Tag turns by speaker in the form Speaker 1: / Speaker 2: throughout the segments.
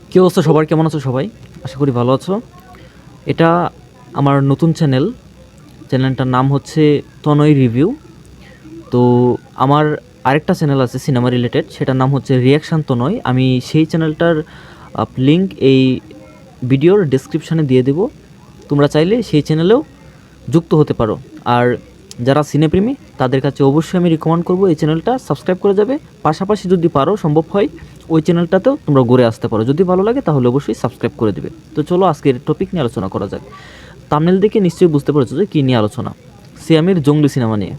Speaker 1: কি অবস্থা সবার, কেমন আছো সবাই? আশা করি ভালো আছো। এটা আমার নতুন চ্যানেলটার নাম হচ্ছে তনয় রিভিউ। তো আমার আরেকটা চ্যানেল আছে সিনেমা রিলেটেড, সেটার নাম হচ্ছে রিয়াকশান তনয়। আমি সেই চ্যানেলটার লিঙ্ক এই ভিডিওর ডেসক্রিপশানে দিয়ে দেব। তোমরা চাইলে সেই চ্যানেলেও যুক্ত হতে পারো। আর যারা সিনেপ্রেমী তাদের কাছে অবশ্যই আমি রিকমেন্ড করবো এই চ্যানেলটা সাবস্ক্রাইব করে যাবে। পাশাপাশি যদি পারো, সম্ভব হয়, ওই চ্যানেলটাতেও তোমরা ঘুরে আসতে পারো। যদি ভালো লাগে তাহলে অবশ্যই সাবস্ক্রাইব করে দেবে। তো চলো আজকের টপিক নিয়ে আলোচনা করা যাক। থাম্বনেল দেখে নিশ্চয়ই বুঝতে পেরেছো যে কী নিয়ে আলোচনা। সিয়ামের জঙ্গলি সিনেমা নিয়ে।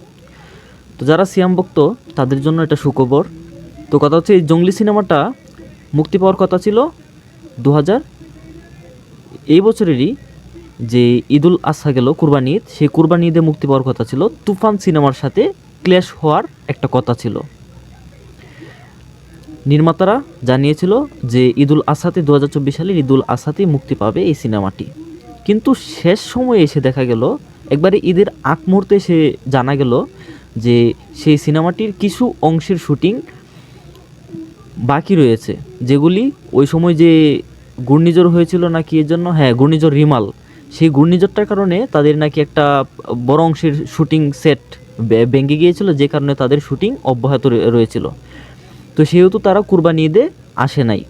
Speaker 1: তো যারা সিয়াম ভক্ত তাদের জন্য এটা সুখবর। তো কথা হচ্ছে, এই জঙ্গলি সিনেমাটা মুক্তি পাওয়ার কথা ছিল 2000 এই বছরেরই, যে ঈদুল আজহা গেল, কুরবানি ঈদ, সেই কুরবানি ঈদে মুক্তি পাওয়ার কথা ছিল। তুফান সিনেমার সাথে ক্ল্যাশ হওয়ার একটা কথা ছিল। নির্মাতারা জানিয়েছিল যে ঈদুল আজহাতে 2024 সালের ঈদুল আজহাতেই মুক্তি পাবে এই সিনেমাটি। কিন্তু শেষ সময়ে এসে দেখা গেল, একবারে ঈদের আগ মুহূর্তে এসে জানা গেল যে সেই সিনেমাটির কিছু অংশের শুটিং বাকি রয়েছে, যেগুলি ওই সময় যে ঘূর্ণিঝড় হয়েছিল নাকি এর জন্য, হ্যাঁ ঘূর্ণিঝড় রিমাল, সেই ঘূর্ণিঝড়টার কারণে তাদের নাকি একটা বড় অংশের শুটিং সেট ভেঙে গিয়েছিল, যে কারণে তাদের শুটিং অব্যাহত রয়েছিল। তো সেহেতু তারা কুরবানি ঈদে আসে নাই।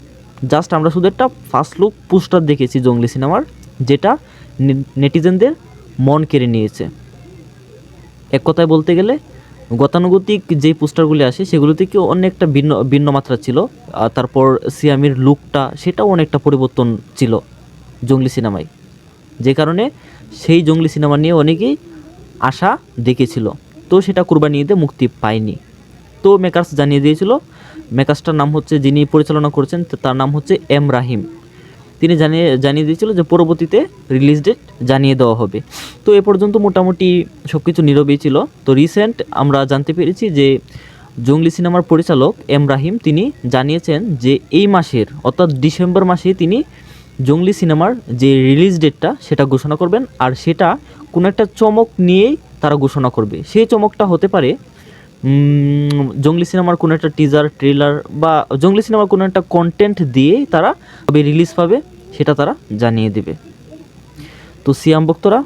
Speaker 1: জাস্ট আমরা শুধু একটা ফার্স্ট লুক পোস্টার দেখেছি জঙ্গলি সিনেমার, যেটা নেটিজেনদের মন কেড়ে নিয়েছে। এক কথায় বলতে গেলে গতানুগতিক যে পোস্টারগুলি আসে সেগুলো থেকে অনেকটা ভিন্ন মাত্রা ছিল। তারপর সিয়ামের লুকটা, সেটাও অনেকটা পরিবর্তন ছিল জঙ্গলি সিনেমায়, যে কারণে সেই জঙ্গলি সিনেমা নিয়ে অনেকেই আশা দেখেছিল। তো সেটা কুরবানি ঈদে মুক্তি পায়নি। তো মেকার্স জানিয়ে দিয়েছিল, মেকার্সটার নাম হচ্ছে, যিনি পরিচালনা করেছেন তার নাম হচ্ছে এম রাহিম। তিনি জানিয়ে দিয়েছিল যে পরবর্তীতে রিলিজ ডেট জানিয়ে দেওয়া হবে। তো এ পর্যন্ত মোটামুটি সব কিছু নীরবেই ছিল। তো রিসেন্ট আমরা জানতে পেরেছি যে জঙ্গলি সিনেমার পরিচালক এম রাহিম তিনি জানিয়েছেন যে এই মাসের, অর্থাৎ ডিসেম্বর মাসে তিনি জঙ্গলি সিনেমার যে রিলিজ ডেটটা সেটা ঘোষণা করবেন। আর সেটা কোনো একটা চমক নিয়েই তারা ঘোষণা করবে। সেই চমকটা হতে পারে জঙ্গলি সিনেমার কোনো একটা টিজার, ট্রেলার, বা জঙ্গলি সিনেমার কোনো একটা কন্টেন্ট দিয়েই তারা কবে রিলিজ পাবে সেটা তারা জানিয়ে দেবে। তো সিয়াম ভক্তরা,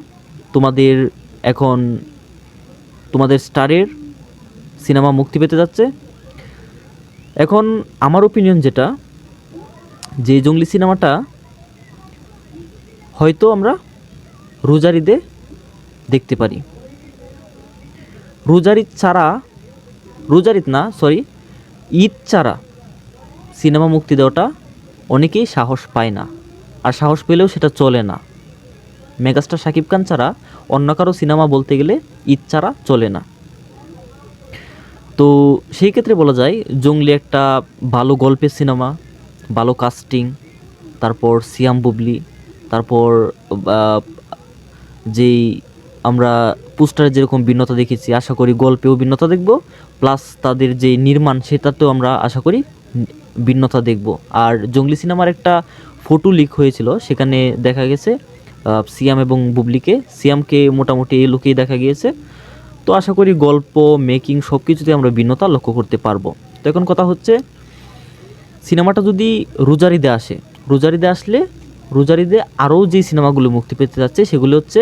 Speaker 1: তোমাদের এখন তোমাদের স্টারের সিনেমা মুক্তি পেতে যাচ্ছে। এখন আমার ওপিনিয়ন যেটা, যে জঙ্গলি সিনেমাটা হয়তো আমরা রোজার ঈদে দেখতে পারি। ঈদ ছাড়া সিনেমা মুক্তি দেওয়াটা অনেকেই সাহস পায় না, আর সাহস পেলেও সেটা চলে না। মেগাস্টার শাকিব খান ছাড়া অন্য কারো সিনেমা বলতে গেলে ঈদ ছাড়া চলে না। তো সেই ক্ষেত্রে বলা যায় জঙ্গলি একটা ভালো গল্পের সিনেমা, ভালো কাস্টিং, তারপর সিয়াম বুবলি, তারপর যেই আমরা পোস্টারে যেরকম ভিন্নতা দেখেছি, আশা করি গল্পেও ভিন্নতা দেখব, প্লাস তাদের যে নির্মাণ সেটাতেও আমরা আশা করি ভিন্নতা দেখব। আর জঙ্গলি সিনেমার একটা ফটো লিক হয়েছিল, সেখানে দেখা গেছে সিয়াম এবং বুবলিকে, সিয়ামকে মোটামুটি এই লুকেই দেখা গিয়েছে। তো আশা করি গল্প, মেকিং সব কিছুতে আমরা ভিন্নতা লক্ষ্য করতে পারবো। তো এখন কথা হচ্ছে, সিনেমাটা যদি রোজার ঈদে আসে, রোজার ঈদে আরও যে সিনেমাগুলো মুক্তি পেতে যাচ্ছে সেগুলো হচ্ছে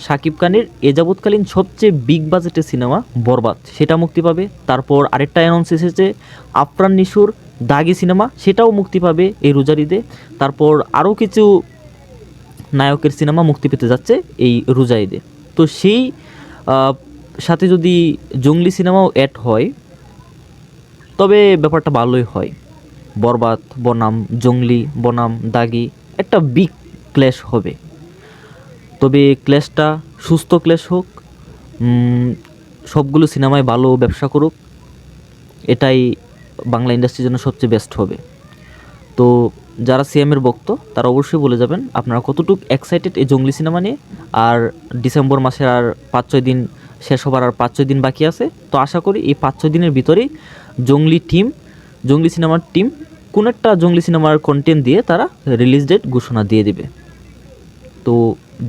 Speaker 1: শাকিব খানের এ যাবৎকালীন সবচেয়ে বিগ বাজেটের সিনেমা বরবাদ, সেটা মুক্তি পাবে। তারপর আরেকটা অ্যানাউন্স এসেছে আফরান নিশোর দাগি সিনেমা, সেটাও মুক্তি পাবে এই রোজার ঈদে। তারপর আরও কিছু নায়কের সিনেমা মুক্তি পেতে যাচ্ছে এই রোজা ঈদে। তো সেই সাথে যদি জঙ্গলি সিনেমাও অ্যাড হয় তবে ব্যাপারটা ভালোই হয়। বরবাদ বনাম জঙ্গলি বনাম দাগি একটা বিগ ক্ল্যাশ হবে। তবে ক্ল্যাশটা সুস্থ ক্ল্যাশ হোক, সবগুলো সিনেমায় ভালো ব্যবসা করুক, এটাই বাংলা ইন্ডাস্ট্রির জন্য সবচেয়ে বেস্ট হবে। তো যারা সিএমের ভক্ত তারা অবশ্যই বলে যাবেন আপনারা কতটুকু এক্সাইটেড এই জঙ্গলি সিনেমা নিয়ে। আর ডিসেম্বর মাসের আর 5-6 দিন শেষ হবার আর 5-6 দিন বাকি আছে। তো আশা করি এই 5-6 দিনের ভিতরেই জঙ্গলি সিনেমার টিম কোন একটা জঙ্গলি সিনেমার কন্টেন্ট দিয়ে তারা রিলিজ ডেট ঘোষণা দিয়ে দেবে। তো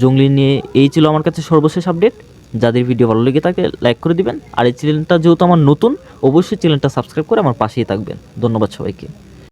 Speaker 1: জঙ্গলি নিয়ে এই ছিল আমার কাছে সর্বশেষ আপডেট। যাদের ভিডিও ভালো লেগে থাকে লাইক করে দিবেন, আর এই চ্যানেলটা যেহেতু আমার নতুন, অবশ্যই চ্যানেলটা সাবস্ক্রাইব করে আমার পাশেই থাকবেন। ধন্যবাদ সবাইকে।